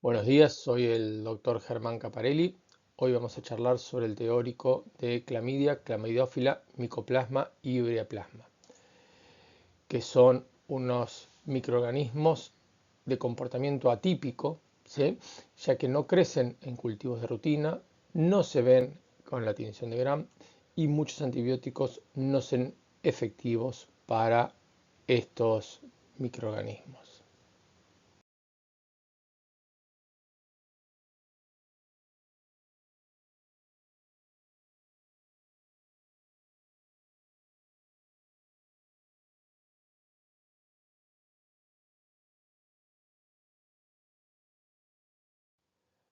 Buenos días, soy el doctor Germán Caparelli. Hoy vamos a charlar sobre el teórico de clamidia, clamidófila, micoplasma y ureaplasma, que son unos microorganismos de comportamiento atípico, ¿sí? Ya que no crecen en cultivos de rutina, no se ven con la tinción de Gram y muchos antibióticos no son efectivos para estos microorganismos.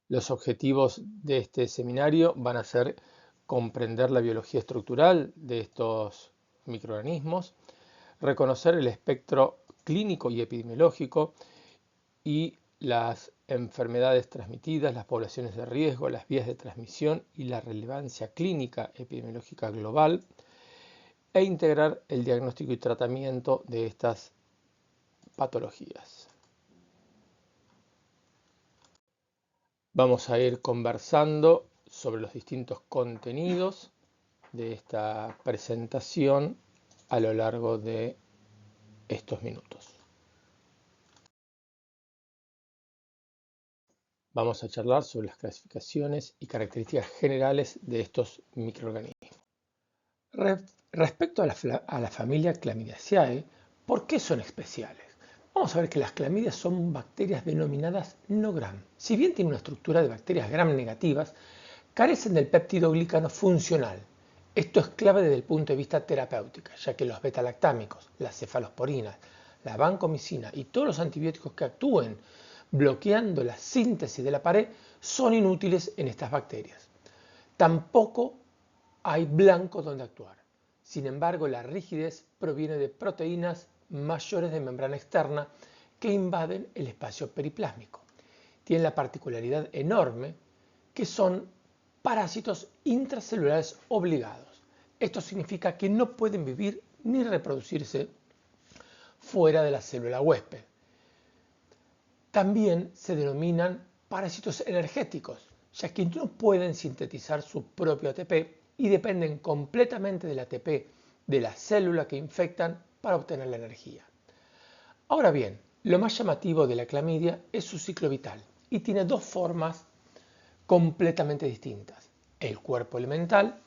Los objetivos de este seminario van a ser comprender la biología estructural de estos microorganismos, reconocer el espectro clínico y epidemiológico y las enfermedades transmitidas, las poblaciones de riesgo, las vías de transmisión y la relevancia clínica epidemiológica global, e integrar el diagnóstico y tratamiento de estas patologías. Vamos a ir conversando sobre los distintos contenidos de esta presentación a lo largo de estos minutos. Vamos a charlar sobre las clasificaciones y características generales de estos microorganismos. Respecto a la familia Clamidiaceae, ¿por qué son especiales? Vamos a ver que las clamidias son bacterias denominadas no Gram. Si bien tienen una estructura de bacterias Gram negativas, carecen del peptidoglicano funcional. Esto es clave desde el punto de vista terapéutico, ya que los betalactámicos, las cefalosporinas, la vancomicina y todos los antibióticos que actúen bloqueando la síntesis de la pared son inútiles en estas bacterias. Tampoco hay blanco donde actuar. Sin embargo, la rigidez proviene de proteínas mayores de membrana externa que invaden el espacio periplásmico. Tienen la particularidad enorme que son parásitos intracelulares obligados. Esto significa que no pueden vivir ni reproducirse fuera de la célula huésped. También se denominan parásitos energéticos, ya que no pueden sintetizar su propio ATP y dependen completamente del ATP de la célula que infectan para obtener la energía. Ahora bien, lo más llamativo de la clamidia es su ciclo vital y tiene dos formas completamente distintas: el cuerpo elemental,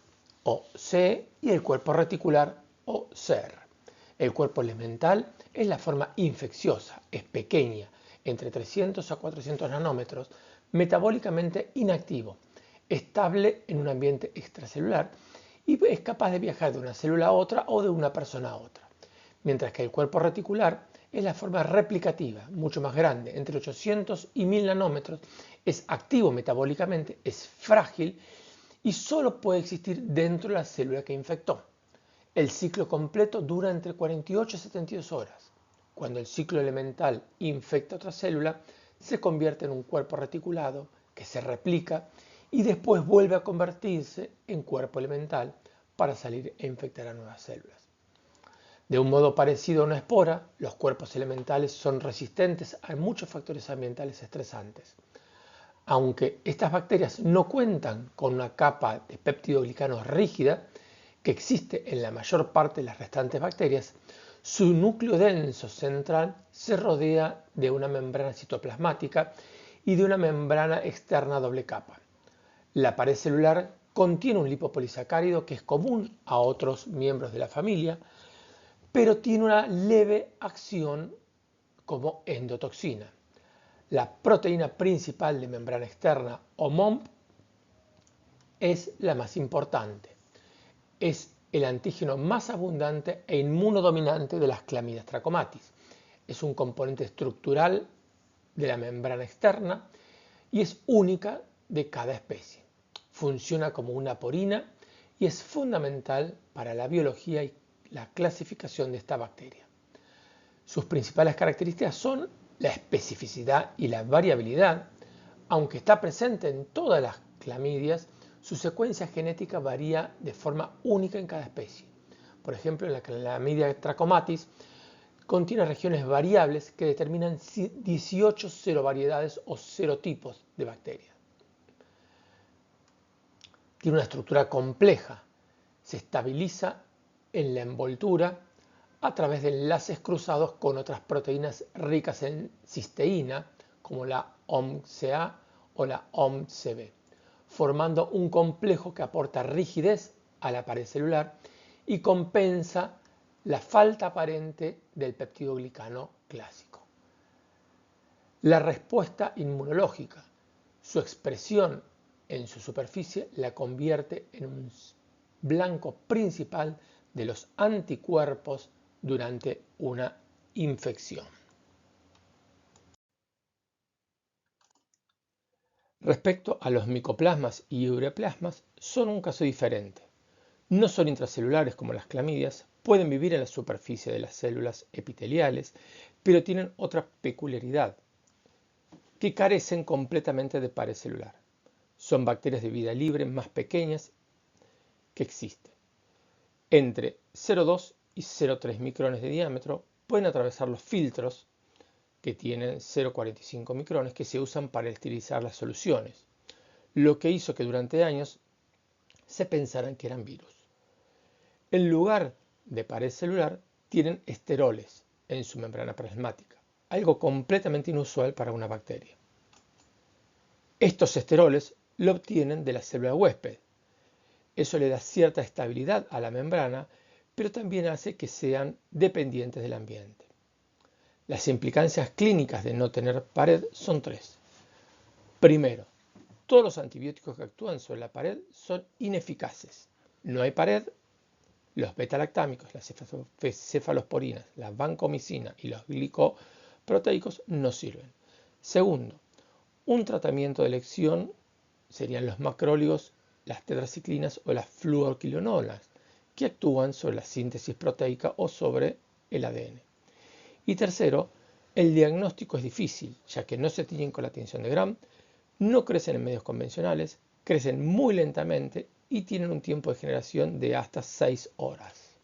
o C, y el cuerpo reticular, o CER. El cuerpo elemental es la forma infecciosa, es pequeña, entre 300 a 400 nanómetros, metabólicamente inactivo, estable en un ambiente extracelular y es capaz de viajar de una célula a otra o de una persona a otra. Mientras que el cuerpo reticular es la forma replicativa, mucho más grande, entre 800 y 1000 nanómetros, es activo metabólicamente, es frágil y solo puede existir dentro de la célula que infectó. El ciclo completo dura entre 48 y 72 horas. Cuando el ciclo elemental infecta otra célula, se convierte en un cuerpo reticulado que se replica y después vuelve a convertirse en cuerpo elemental para salir e infectar a nuevas células. De un modo parecido a una espora, los cuerpos elementales son resistentes a muchos factores ambientales estresantes. Aunque estas bacterias no cuentan con una capa de peptidoglicanos rígida, que existe en la mayor parte de las restantes bacterias, su núcleo denso central se rodea de una membrana citoplasmática y de una membrana externa doble capa. La pared celular contiene un lipopolisacárido que es común a otros miembros de la familia, pero tiene una leve acción como endotoxina. La proteína principal de membrana externa, o MOMP, es la más importante. Es el antígeno más abundante e inmunodominante de las Clamidias trachomatis. Es un componente estructural de la membrana externa y es única de cada especie. Funciona como una porina y es fundamental para la biología y la clasificación de esta bacteria. Sus principales características son la especificidad y la variabilidad. Aunque está presente en todas las clamidias, su secuencia genética varía de forma única en cada especie. Por ejemplo, en la Clamidia trachomatis contiene regiones variables que determinan 18 serovariedades o serotipos de bacterias. Tiene una estructura compleja, se estabiliza en la envoltura a través de enlaces cruzados con otras proteínas ricas en cisteína, como la OMC-A o la OMC-B, formando un complejo que aporta rigidez a la pared celular y compensa la falta aparente del peptidoglicano clásico. La respuesta inmunológica, su expresión en su superficie la convierte en un blanco principal de los anticuerpos durante una infección. Respecto a los micoplasmas y ureaplasmas, son un caso diferente. No son intracelulares como las clamidias, pueden vivir en la superficie de las células epiteliales, pero tienen otra peculiaridad, que carecen completamente de pared celular. Son bacterias de vida libre más pequeñas que existen. Entre 0,2 y 0,3 micrones de diámetro pueden atravesar los filtros que tienen 0,45 micrones que se usan para esterilizar las soluciones, lo que hizo que durante años se pensaran que eran virus. En lugar de pared celular, tienen esteroles en su membrana plasmática, algo completamente inusual para una bacteria. Estos esteroles lo obtienen de la célula huésped. Eso le da cierta estabilidad a la membrana, pero también hace que sean dependientes del ambiente. Las implicancias clínicas de no tener pared son tres. Primero, todos los antibióticos que actúan sobre la pared son ineficaces. No hay pared, los beta-lactámicos, las cefalosporinas, la vancomicina y los glicoproteicos no sirven. Segundo, un tratamiento de elección serían los macróligos, las tetraciclinas o las fluoroquinolonas, que actúan sobre la síntesis proteica o sobre el ADN. Y tercero, el diagnóstico es difícil, ya que no se tiñen con la tinción de Gram, no crecen en medios convencionales, crecen muy lentamente y tienen un tiempo de generación de hasta 6 horas.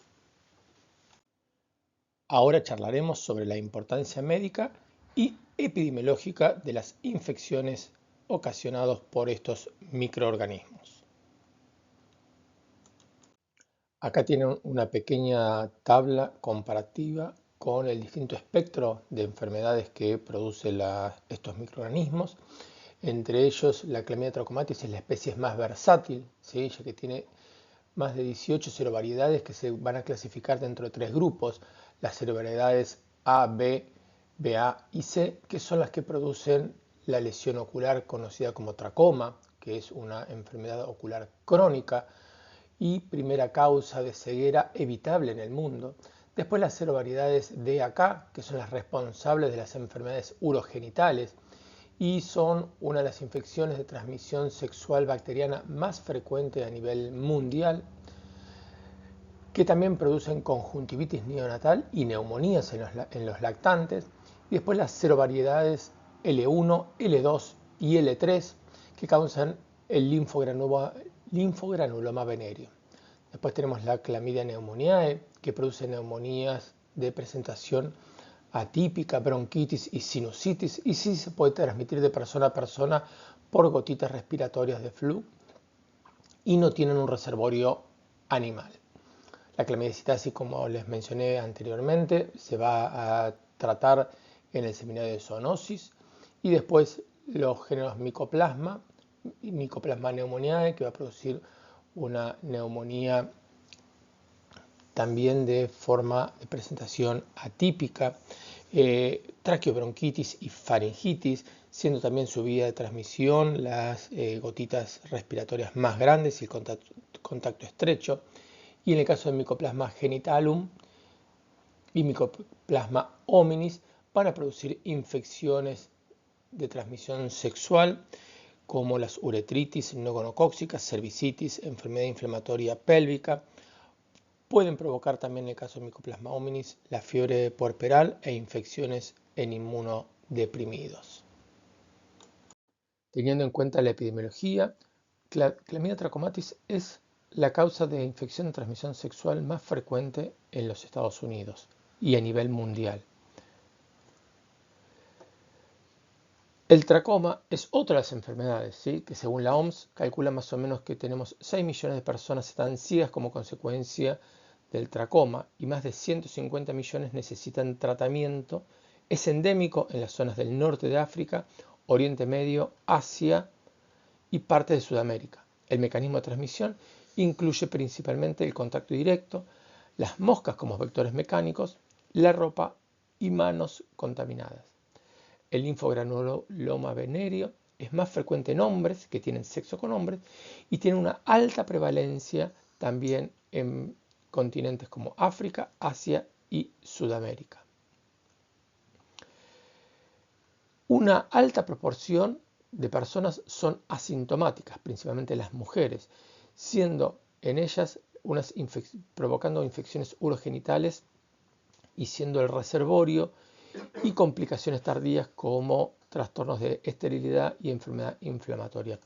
Ahora charlaremos sobre la importancia médica y epidemiológica de las infecciones ocasionadas por estos microorganismos. Acá tienen una pequeña tabla comparativa con el distinto espectro de enfermedades que producen estos microorganismos. Entre ellos, la Chlamydia trachomatis es la especie más versátil, ¿sí? Ya que tiene más de 18 serovariedades que se van a clasificar dentro de 3 grupos. Las serovariedades A, B, BA y C, que son las que producen la lesión ocular conocida como tracoma, que es una enfermedad ocular crónica y primera causa de ceguera evitable en el mundo. Después las serovariedades D a K, que son las responsables de las enfermedades urogenitales y son una de las infecciones de transmisión sexual bacteriana más frecuente a nivel mundial, que también producen conjuntivitis neonatal y neumonías en los lactantes. Y después las serovariedades L1, L2 y L3, que causan el linfogranuloma venéreo. Después tenemos la Chlamydia pneumoniae, que produce neumonías de presentación atípica, bronquitis y sinusitis, y sí se puede transmitir de persona a persona por gotitas respiratorias de flu y no tienen un reservorio animal. La clamidocitasis, como les mencioné anteriormente, se va a tratar en el seminario de zoonosis, y después los géneros Mycoplasma y Mycoplasma pneumoniae, que va a producir una neumonía también de forma de presentación atípica, traqueobronquitis y faringitis, siendo también su vía de transmisión las gotitas respiratorias más grandes y el contacto estrecho. Y en el caso del Mycoplasma genitalum y Mycoplasma hominis van a producir infecciones de transmisión sexual como las uretritis no gonocóxicas, cervicitis, enfermedad inflamatoria pélvica. Pueden provocar también en el caso de Mycoplasma hominis la fiebre puerperal e infecciones en inmunodeprimidos. Teniendo en cuenta la epidemiología, Chlamydia trachomatis es la causa de infección de transmisión sexual más frecuente en los Estados Unidos. y a nivel mundial. El tracoma es otra de las enfermedades, ¿sí?, que según la OMS calcula más o menos que tenemos 6 millones de personas que están ciegas como consecuencia del tracoma y más de 150 millones necesitan tratamiento. Es endémico en las zonas del norte de África, Oriente Medio, Asia y parte de Sudamérica. El mecanismo de transmisión incluye principalmente el contacto directo, las moscas como vectores mecánicos, la ropa y manos contaminadas. El linfogranuloma venéreo es más frecuente en hombres que tienen sexo con hombres y tiene una alta prevalencia también en continentes como África, Asia y Sudamérica. Una alta proporción de personas son asintomáticas, principalmente las mujeres, siendo en ellas provocando infecciones urogenitales y siendo el reservorio y complicaciones tardías como trastornos de esterilidad y enfermedad inflamatoria.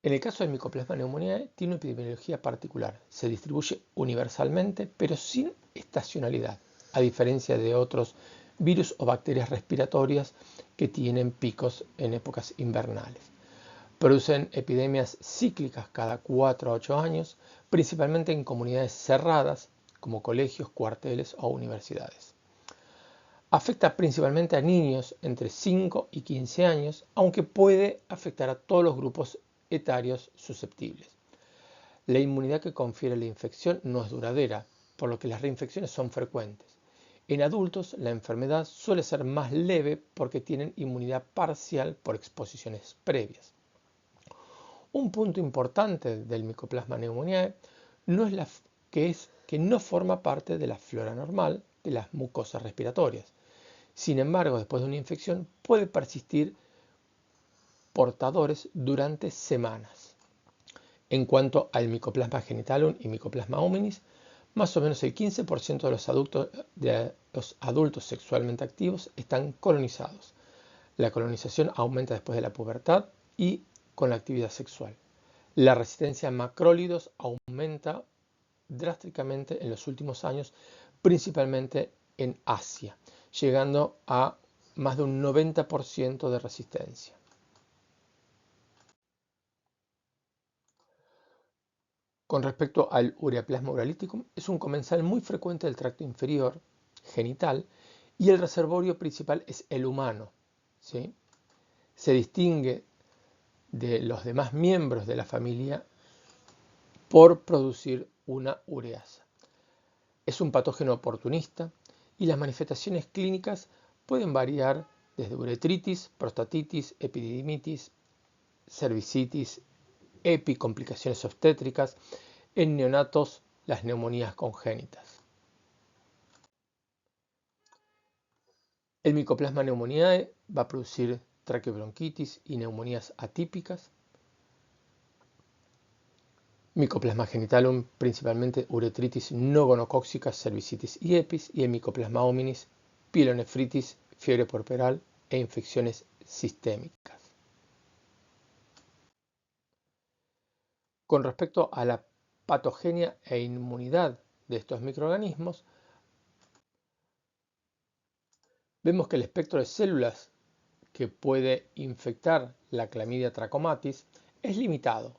En el caso del Mycoplasma pneumoniae tiene una epidemiología particular. Se distribuye universalmente, pero sin estacionalidad, a diferencia de otros virus o bacterias respiratorias que tienen picos en épocas invernales. Producen epidemias cíclicas cada 4 a 8 años, principalmente en comunidades cerradas como colegios, cuarteles o universidades. Afecta principalmente a niños entre 5 y 15 años, aunque puede afectar a todos los grupos etarios susceptibles. La inmunidad que confiere la infección no es duradera, por lo que las reinfecciones son frecuentes. En adultos, la enfermedad suele ser más leve porque tienen inmunidad parcial por exposiciones previas. Un punto importante del Mycoplasma pneumoniae es que no forma parte de la flora normal de las mucosas respiratorias. Sin embargo, después de una infección puede persistir portadores durante semanas. En cuanto al Mycoplasma genitalium y Mycoplasma hominis, más o menos el 15% de los adultos sexualmente activos están colonizados. La colonización aumenta después de la pubertad y con la actividad sexual. La resistencia a macrólidos aumenta drásticamente en los últimos años, principalmente en Asia, llegando a más de un 90% de resistencia. Con respecto al Ureaplasma urolithicum, es un comensal muy frecuente del tracto inferior, genital, y el reservorio principal es el humano, ¿sí? Se distingue de los demás miembros de la familia por producir una ureasa. Es un patógeno oportunista y las manifestaciones clínicas pueden variar desde uretritis, prostatitis, epididimitis, cervicitis, complicaciones obstétricas, en neonatos las neumonías congénitas. El Mycoplasma pneumoniae va a producir traqueobronquitis y neumonías atípicas. Mycoplasma genitalium, principalmente uretritis no gonocóxica, cervicitis y EPIs, y el Mycoplasma hominis, pielonefritis, fiebre puerperal e infecciones sistémicas. Con respecto a la patogenia e inmunidad de estos microorganismos, vemos que el espectro de células que puede infectar la Clamidia trachomatis es limitado,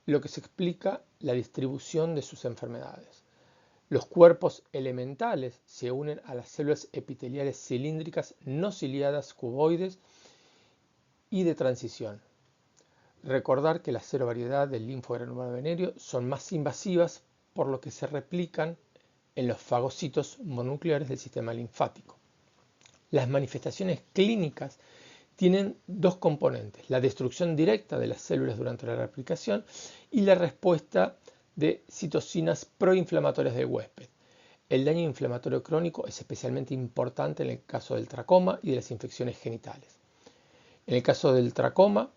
lo que se explica la distribución de sus enfermedades. Los cuerpos elementales se unen a las células epiteliales cilíndricas no ciliadas cuboides y de transición. Recordar que la serovariedad del linfogranuloma venéreo son más invasivas, por lo que se replican en los fagocitos mononucleares del sistema linfático. Las manifestaciones clínicas tienen dos componentes: la destrucción directa de las células durante la replicación y la respuesta de citocinas proinflamatorias del huésped. El daño inflamatorio crónico es especialmente importante en el caso del tracoma y de las infecciones genitales. En el caso del tracoma,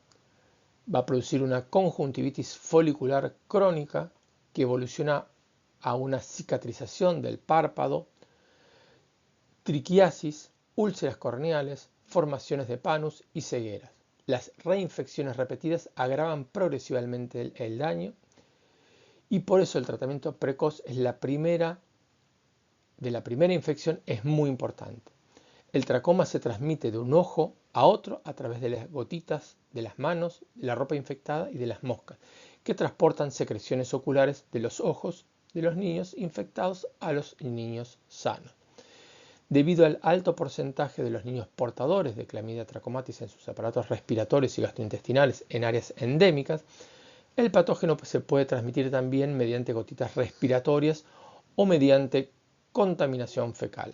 va a producir una conjuntivitis folicular crónica que evoluciona a una cicatrización del párpado, triquiasis, úlceras corneales, formaciones de panus y cegueras. Las reinfecciones repetidas agravan progresivamente el daño y por eso el tratamiento precoz es la primera infección es muy importante. El tracoma se transmite de un ojo a otro a través de las gotitas de las manos, de la ropa infectada y de las moscas, que transportan secreciones oculares de los ojos de los niños infectados a los niños sanos. Debido al alto porcentaje de los niños portadores de Clamidia trachomatis en sus aparatos respiratorios y gastrointestinales en áreas endémicas, el patógeno se puede transmitir también mediante gotitas respiratorias o mediante contaminación fecal.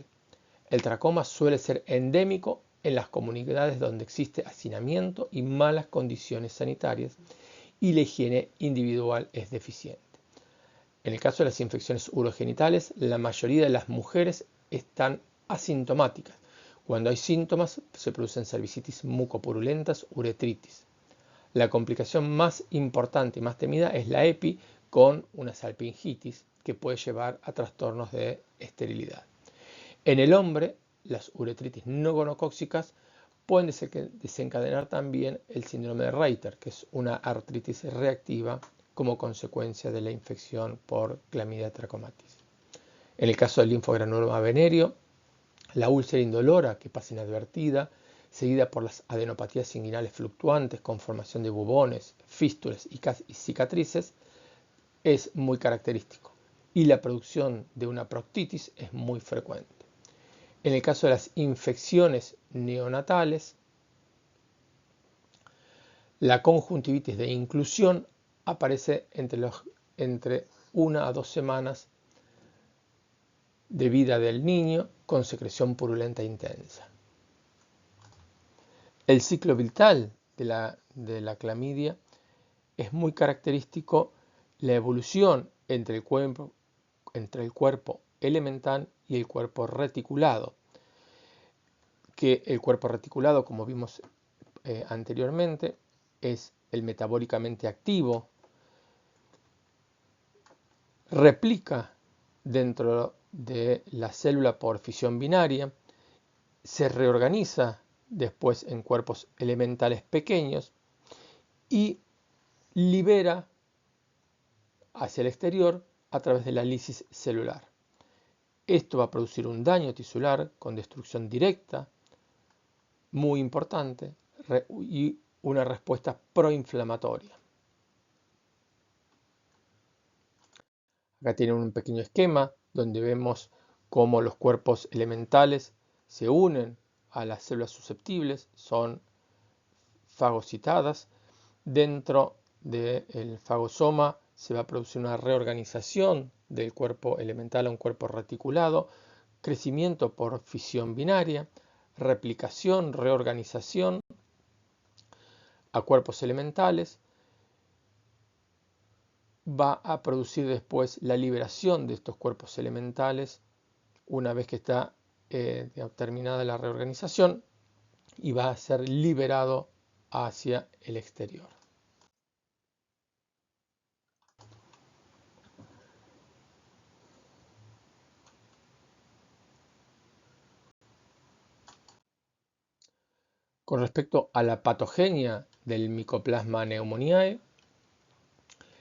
El tracoma suele ser endémico en las comunidades donde existe hacinamiento y malas condiciones sanitarias y la higiene individual es deficiente. En el caso de las infecciones urogenitales, la mayoría de las mujeres están asintomáticas. Cuando hay síntomas, se producen cervicitis mucopurulentas, uretritis. La complicación más importante y más temida es la EPI con una salpingitis que puede llevar a trastornos de esterilidad. En el hombre, las uretritis no gonocócicas pueden desencadenar también el síndrome de Reiter, que es una artritis reactiva como consecuencia de la infección por Clamidia trachomatis. En el caso del linfogranuloma venéreo, la úlcera indolora, que pasa inadvertida, seguida por las adenopatías inguinales fluctuantes con formación de bubones, fístulas y cicatrices, es muy característico. Y la producción de una proctitis es muy frecuente. En el caso de las infecciones neonatales, la conjuntivitis de inclusión aparece entre 1 a 2 semanas de vida del niño con secreción purulenta intensa. El ciclo vital de la clamidia es muy característico la evolución entre el cuerpo elemental y el cuerpo reticulado. Que el cuerpo reticulado, como vimos anteriormente, es el metabólicamente activo, replica dentro de la célula por fisión binaria, se reorganiza después en cuerpos elementales pequeños y libera hacia el exterior a través de la lisis celular. Esto va a producir un daño tisular con destrucción directa, muy importante, y una respuesta proinflamatoria. Acá tienen un pequeño esquema donde vemos cómo los cuerpos elementales se unen a las células susceptibles, son fagocitadas. Dentro del fagosoma se va a producir una reorganización del cuerpo elemental a un cuerpo reticulado, crecimiento por fisión binaria, replicación, reorganización a cuerpos elementales, va a producir después la liberación de estos cuerpos elementales una vez que está terminada la reorganización y va a ser liberado hacia el exterior. Con respecto a la patogenia del Mycoplasma pneumoniae,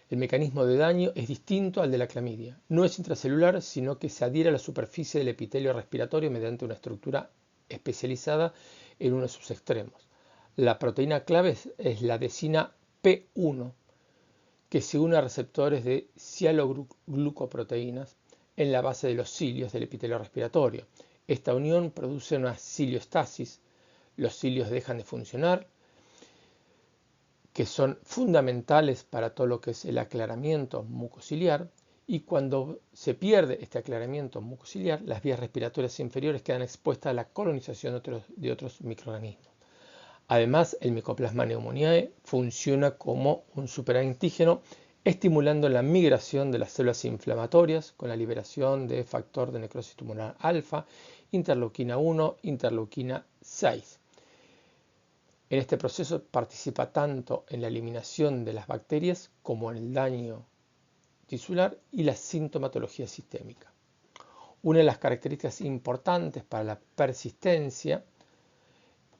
el mecanismo de daño es distinto al de la clamidia. No es intracelular, sino que se adhiere a la superficie del epitelio respiratorio mediante una estructura especializada en uno de sus extremos. La proteína clave es la adesina P1, que se une a receptores de cialoglucoproteínas en la base de los cilios del epitelio respiratorio. Esta unión produce una ciliostasis. Los cilios dejan de funcionar, que son fundamentales para todo lo que es el aclaramiento mucociliar, y cuando se pierde este aclaramiento mucociliar, las vías respiratorias inferiores quedan expuestas a la colonización de otros microorganismos. Además, el Mycoplasma pneumoniae funciona como un superantígeno, estimulando la migración de las células inflamatorias con la liberación de factor de necrosis tumoral alfa, interleuquina 1, interleuquina 6. En este proceso participa tanto en la eliminación de las bacterias como en el daño tisular y la sintomatología sistémica. Una de las características importantes para la persistencia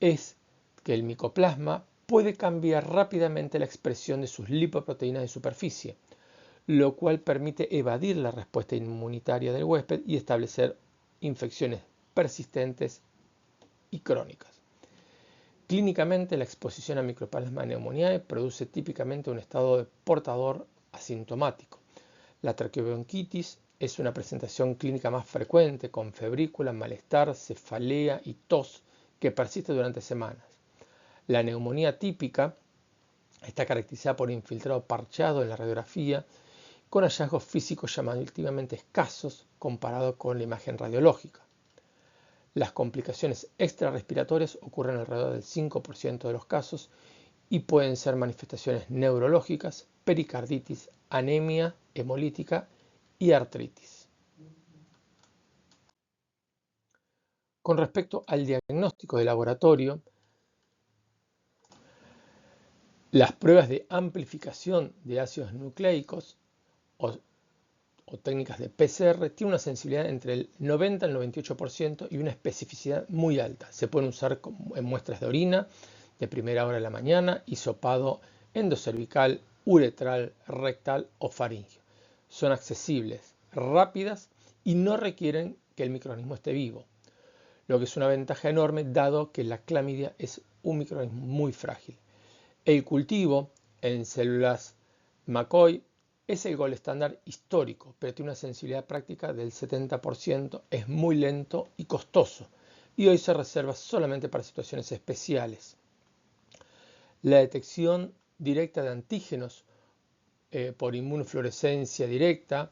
es que el micoplasma puede cambiar rápidamente la expresión de sus lipoproteínas de superficie, lo cual permite evadir la respuesta inmunitaria del huésped y establecer infecciones persistentes y crónicas. Clínicamente, la exposición a Mycoplasma pneumoniae produce típicamente un estado de portador asintomático. La traqueobronquitis es una presentación clínica más frecuente, con febrícula, malestar, cefalea y tos que persiste durante semanas. La neumonía típica está caracterizada por infiltrado parchado en la radiografía, con hallazgos físicos llamativamente escasos comparado con la imagen radiológica. Las complicaciones extrarrespiratorias ocurren alrededor del 5% de los casos y pueden ser manifestaciones neurológicas, pericarditis, anemia hemolítica y artritis. Con respecto al diagnóstico de laboratorio, las pruebas de amplificación de ácidos nucleicos o técnicas de PCR tienen una sensibilidad entre el 90 y el 98% y una especificidad muy alta. Se pueden usar en muestras de orina de primera hora de la mañana, hisopado endocervical, uretral, rectal o faríngeo. Son accesibles, rápidas y no requieren que el microorganismo esté vivo, lo que es una ventaja enorme dado que la clamidia es un microorganismo muy frágil. El cultivo en células McCoy es el gold estándar histórico, pero tiene una sensibilidad práctica del 70%, es muy lento y costoso, y hoy se reserva solamente para situaciones especiales. La detección directa de antígenos por inmunofluorescencia directa,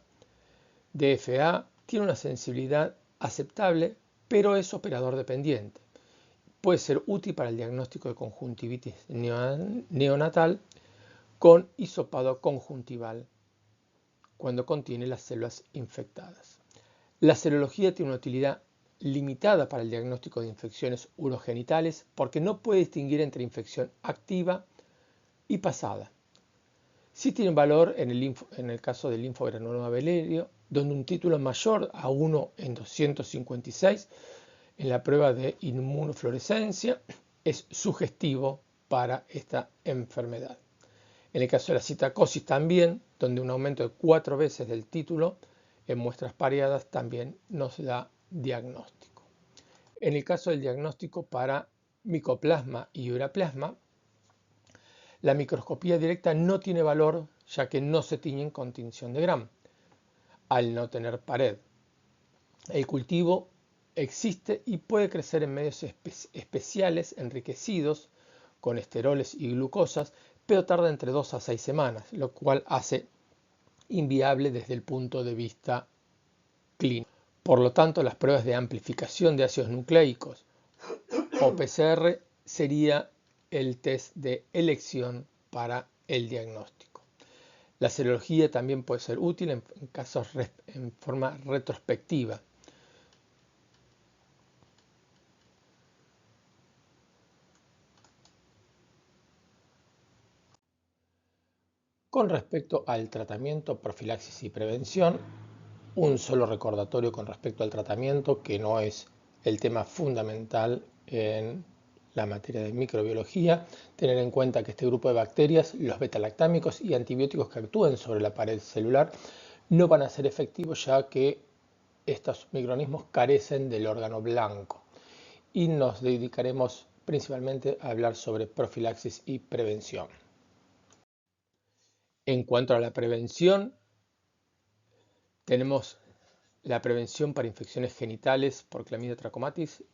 DFA, tiene una sensibilidad aceptable, pero es operador dependiente. Puede ser útil para el diagnóstico de conjuntivitis neonatal con hisopado conjuntival cuando contiene las células infectadas. La serología tiene una utilidad limitada para el diagnóstico de infecciones urogenitales porque no puede distinguir entre infección activa y pasada. Sí tiene valor en el caso del linfogranuloma biliario, donde un título mayor a 1 en 256 en la prueba de inmunofluorescencia es sugestivo para esta enfermedad. En el caso de la citacosis también, donde un aumento de 4 veces del título en muestras pareadas también nos da diagnóstico. En el caso del diagnóstico para micoplasma y uraplasma, la microscopía directa no tiene valor ya que no se tiñen con tinción de Gram, al no tener pared. El cultivo existe y puede crecer en medios especiales enriquecidos con esteroles y glucosas, pero tarda entre 2 a 6 semanas, lo cual hace inviable desde el punto de vista clínico. Por lo tanto, las pruebas de amplificación de ácidos nucleicos o PCR sería el test de elección para el diagnóstico. La serología también puede ser útil en casos en forma retrospectiva. Con respecto al tratamiento, profilaxis y prevención, un solo recordatorio con respecto al tratamiento, que no es el tema fundamental en la materia de microbiología. Tener en cuenta que este grupo de bacterias, los betalactámicos y antibióticos que actúen sobre la pared celular, no van a ser efectivos ya que estos microorganismos carecen del órgano blanco. Y nos dedicaremos principalmente a hablar sobre profilaxis y prevención. En cuanto a la prevención, tenemos la prevención para infecciones genitales por Clamidia trachomatis.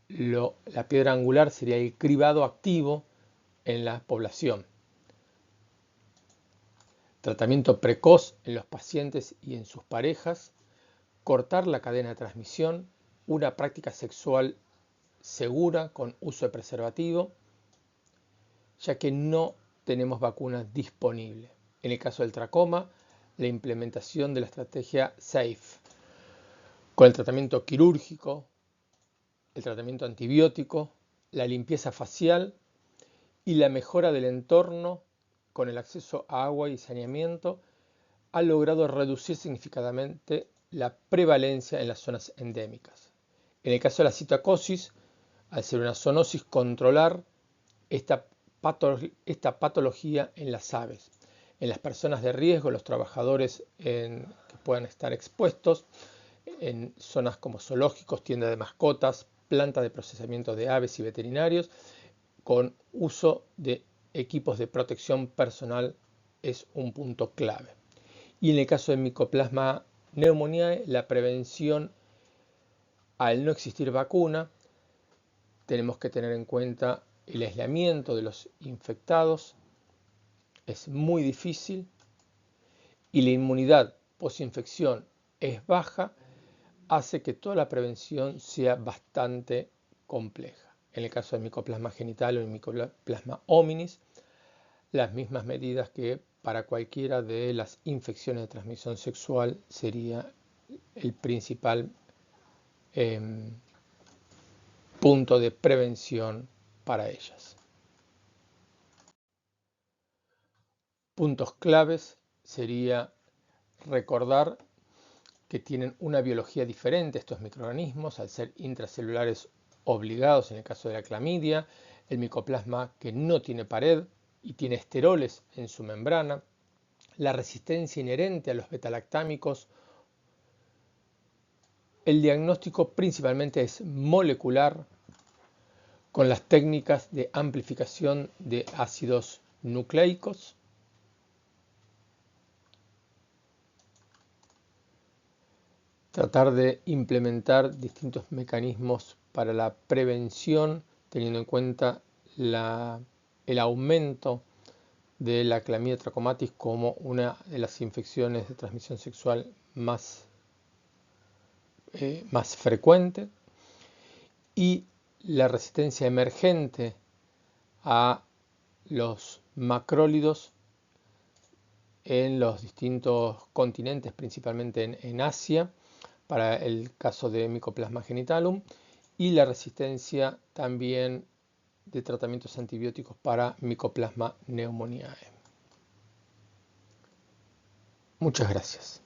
La piedra angular sería el cribado activo en la población. Tratamiento precoz en los pacientes y en sus parejas. Cortar la cadena de transmisión. Una práctica sexual segura con uso de preservativo, ya que no tenemos vacunas disponibles. En el caso del tracoma, la implementación de la estrategia SAFE, con el tratamiento quirúrgico, el tratamiento antibiótico, la limpieza facial y la mejora del entorno con el acceso a agua y saneamiento, ha logrado reducir significativamente la prevalencia en las zonas endémicas. En el caso de la citacosis, al ser una zoonosis, controlar esta patología en las aves. en las personas de riesgo, los trabajadores que puedan estar expuestos, en zonas como zoológicos, tiendas de mascotas, plantas de procesamiento de aves y veterinarios, con uso de equipos de protección personal es un punto clave. Y en el caso de Mycoplasma pneumoniae, la prevención, al no existir vacuna, tenemos que tener en cuenta el aislamiento de los infectados, es muy difícil, y la inmunidad posinfección es baja, hace que toda la prevención sea bastante compleja. En el caso del Mycoplasma genital o el Mycoplasma hominis, las mismas medidas que para cualquiera de las infecciones de transmisión sexual sería el principal punto de prevención para ellas. Puntos claves sería recordar que tienen una biología diferente estos microorganismos al ser intracelulares obligados en el caso de la clamidia, el micoplasma que no tiene pared y tiene esteroles en su membrana, la resistencia inherente a los betalactámicos. El diagnóstico principalmente es molecular con las técnicas de amplificación de ácidos nucleicos. Tratar de implementar distintos mecanismos para la prevención, teniendo en cuenta el aumento de la clamidia trachomatis como una de las infecciones de transmisión sexual más frecuente, y la resistencia emergente a los macrólidos en los distintos continentes, principalmente en Asia, para el caso de Mycoplasma genitalum, y la resistencia también de tratamientos antibióticos para Mycoplasma pneumoniae. Muchas gracias.